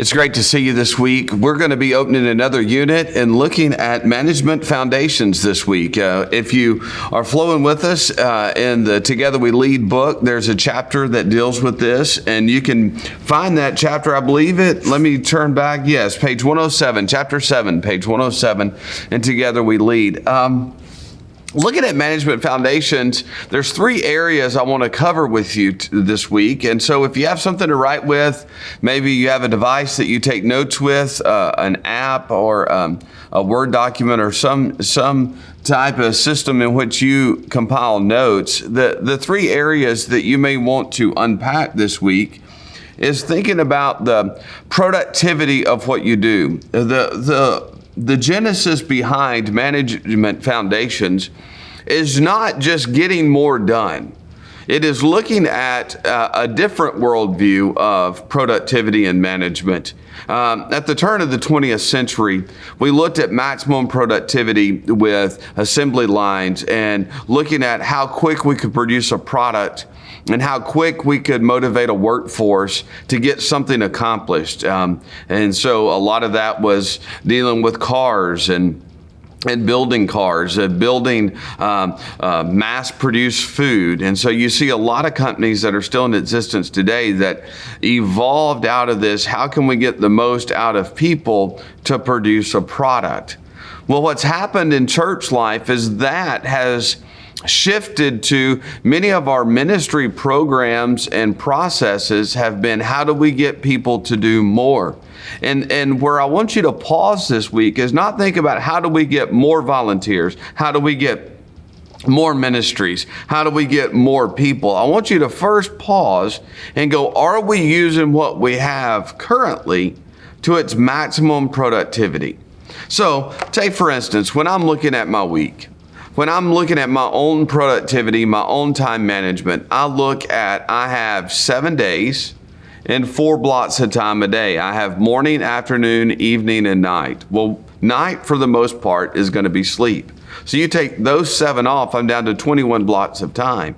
It's great to see you this week. We're going to be opening another unit and looking at management foundations this week. If you are flowing with us in the Together We Lead book, there's a chapter that deals with this, and you can find that chapter, I believe it. Let me turn back. Yes, page 107, chapter 7, page 107, and Together We Lead. Looking at management foundations, there's three areas I want to cover with you this week. And so if you have something to write with, maybe you have a device that you take notes with, an app or a Word document or some type of system in which you compile notes, the three areas that you may want to unpack this week is thinking about the productivity of what you do. The genesis behind management foundations is not just getting more done. It is looking at a different worldview of productivity and management. At the turn of the 20th century, we looked at maximum productivity with assembly lines and looking at how quick we could produce a product and how quick we could motivate a workforce to get something accomplished. And so a lot of that was dealing with cars and building cars, building mass-produced food. And so you see a lot of companies that are still in existence today that evolved out of this. How can we get the most out of people to produce a product? Well, what's happened in church life is that has shifted to many of our ministry programs and processes have been, how do we get people to do more? And where I want you to pause this week is not think about how do we get more volunteers? How do we get more ministries? How do we get more people? I want you to first pause and go, are we using what we have currently to its maximum productivity? So take for instance, when I'm looking at my week, when I'm looking at my own productivity, my own time management, I have 7 days and 4 blocks of time a day. I have morning, afternoon, evening, and night. Well, night for the most part is going to be sleep. So you take those 7 off, I'm down to 21 blocks of time.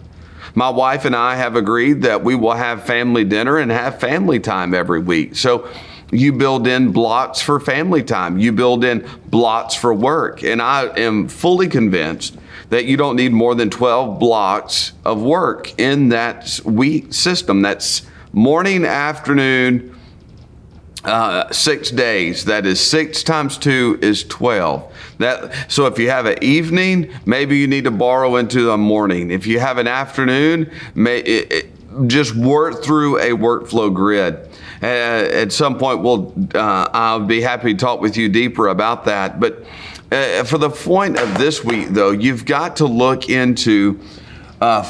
My wife and I have agreed that we will have family dinner and have family time every week. So you build in blocks for family time. You build in blocks for work. And I am fully convinced that you don't need more than 12 blocks of work in that week system. That's morning, afternoon, 6 days. That is 6 times 2 is 12. So if you have an evening, maybe you need to borrow into the morning. If you have an afternoon, just work through a workflow grid. At some point, I'll be happy to talk with you deeper about that. But for the point of this week, though, you've got to look into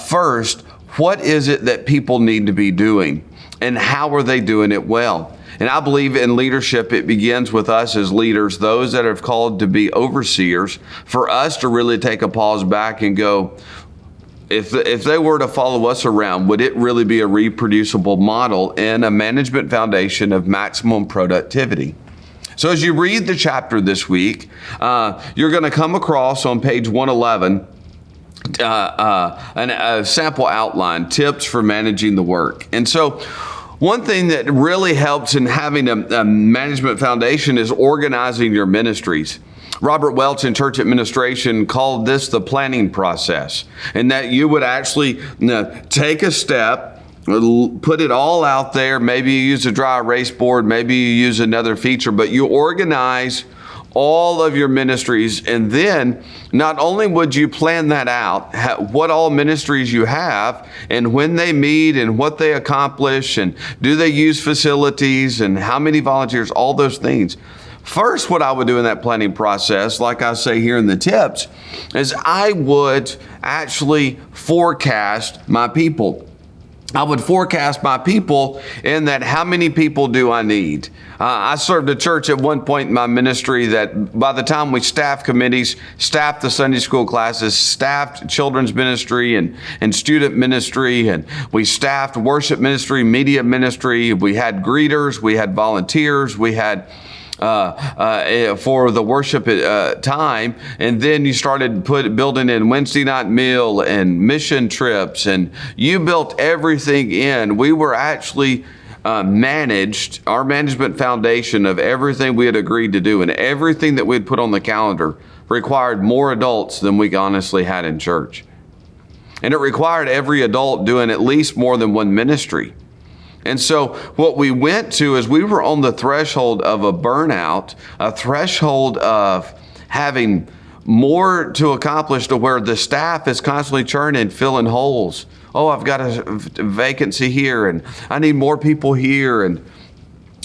first, what is it that people need to be doing and how are they doing it well? And I believe in leadership, it begins with us as leaders, those that are called to be overseers, for us to really take a pause back and go, if they were to follow us around, would it really be a reproducible model in a management foundation of maximum productivity? So as you read the chapter this week, you're going to come across on page 111 a sample outline, tips for managing the work. And so one thing that really helps in having a management foundation is organizing your ministries. Robert Welch in church administration called this the planning process, and that you would actually take a step, put it all out there. Maybe you use a dry erase board, maybe you use another feature, but you organize all of your ministries. And then not only would you plan that out, what all ministries you have and when they meet and what they accomplish and do they use facilities and how many volunteers, all those things. First, what I would do in that planning process, like I say here in the tips, is I would actually forecast my people. I would forecast my people in that how many people do I need? I served a church at one point in my ministry that by the time we staffed committees, staffed the Sunday school classes, staffed children's ministry and student ministry, and we staffed worship ministry, media ministry, we had greeters, we had volunteers, we had for the worship time, and then you started building in Wednesday night meal and mission trips, and you built everything in. We were actually managed, our management foundation of everything we had agreed to do and everything that we had put on the calendar required more adults than we honestly had in church. And it required every adult doing at least more than one ministry. And so what we went to is we were on the threshold of a burnout, a threshold of having more to accomplish to where the staff is constantly churning, filling holes. Oh, I've got a vacancy here and I need more people here. And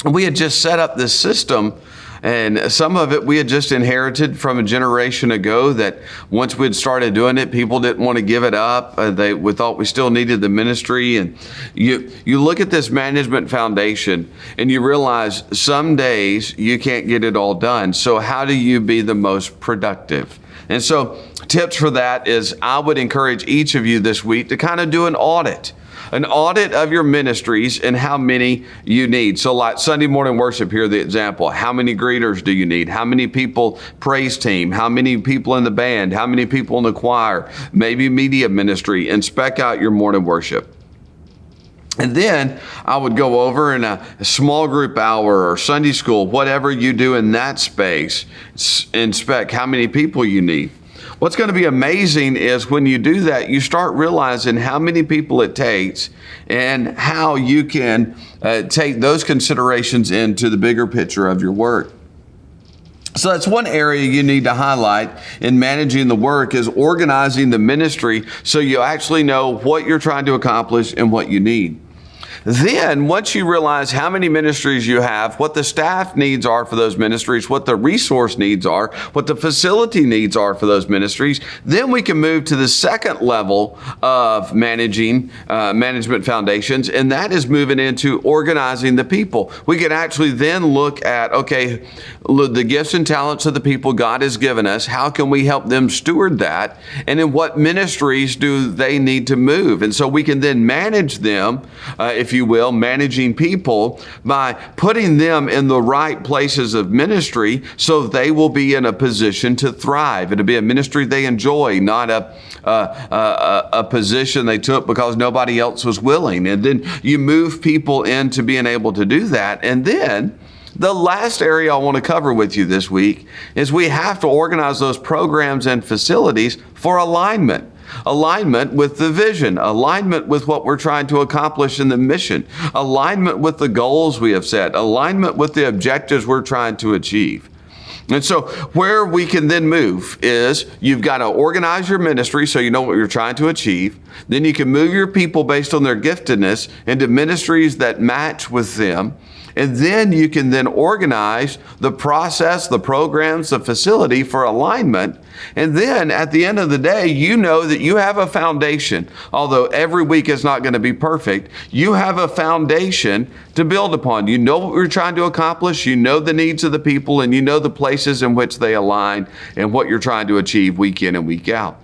we had just set up this system, and some of it we had just inherited from a generation ago that once we'd started doing it, people didn't want to give it up. We thought we still needed the ministry. And you look at this management foundation and you realize some days you can't get it all done. So how do you be the most productive? And so tips for that is I would encourage each of you this week to kind of do an audit of your ministries and how many you need. So like Sunday morning worship, here the example. How many greeters do you need? How many people praise team? How many people in the band? How many people in the choir? Maybe media ministry, and spec out your morning worship. And then I would go over in a small group hour or Sunday school, whatever you do in that space, inspect how many people you need. What's going to be amazing is when you do that, you start realizing how many people it takes and how you can take those considerations into the bigger picture of your work. So that's one area you need to highlight in managing the work, is organizing the ministry so you actually know what you're trying to accomplish and what you need. Then, once you realize how many ministries you have, what the staff needs are for those ministries, what the resource needs are, what the facility needs are for those ministries, then we can move to the second level of management foundations, and that is moving into organizing the people. We can actually then look at, okay, the gifts and talents of the people God has given us, how can we help them steward that, and in what ministries do they need to move? And so we can then manage them, if you will, managing people by putting them in the right places of ministry so they will be in a position to thrive. It'll be a ministry they enjoy, not a position they took because nobody else was willing. And then you move people into being able to do that. And then the last area I want to cover with you this week is we have to organize those programs and facilities for alignment. Alignment with the vision, alignment with what we're trying to accomplish in the mission, alignment with the goals we have set, alignment with the objectives we're trying to achieve. And so where we can then move is you've got to organize your ministry so you know what you're trying to achieve. Then you can move your people based on their giftedness into ministries that match with them. And then you can then organize the process, the programs, the facility for alignment. And then at the end of the day, you know that you have a foundation. Although every week is not going to be perfect, you have a foundation to build upon. You know what you're trying to accomplish, you know the needs of the people, and you know the places in which they align and what you're trying to achieve week in and week out.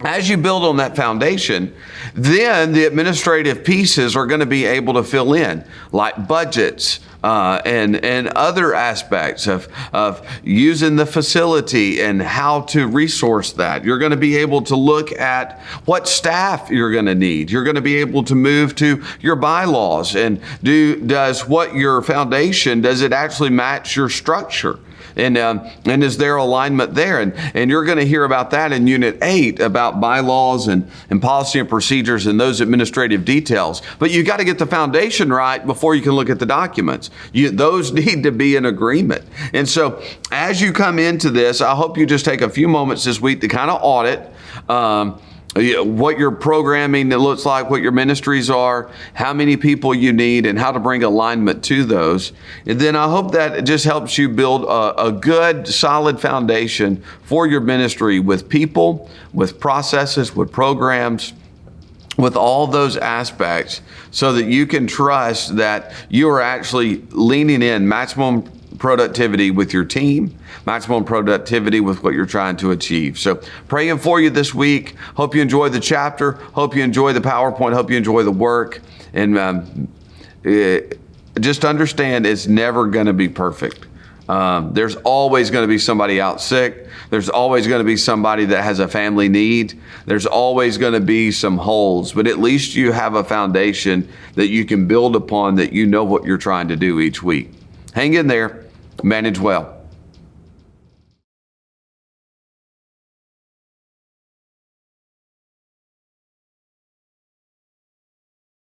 As you build on that foundation, then the administrative pieces are going to be able to fill in, like budgets and other aspects of using the facility and how to resource that. You're going to be able to look at what staff you're going to need. You're going to be able to move to your bylaws and does what your foundation, does it actually match your structure? And is there alignment there? And you're going to hear about that in Unit 8, about bylaws and policy and procedures and those administrative details. But you got to get the foundation right before you can look at the documents. Those need to be in agreement. And so as you come into this, I hope you just take a few moments this week to kind of audit what your programming looks like, what your ministries are, how many people you need, and how to bring alignment to those. And then I hope that it just helps you build a good, solid foundation for your ministry with people, with processes, with programs, with all those aspects, so that you can trust that you are actually leaning in maximum productivity with your team, maximum productivity with what you're trying to achieve. So praying for you this week. Hope you enjoy the chapter. Hope you enjoy the PowerPoint. Hope you enjoy the work. And just understand it's never going to be perfect. There's always going to be somebody out sick. There's always going to be somebody that has a family need. There's always going to be some holes, but at least you have a foundation that you can build upon, that you know what you're trying to do each week. Hang in there, manage well.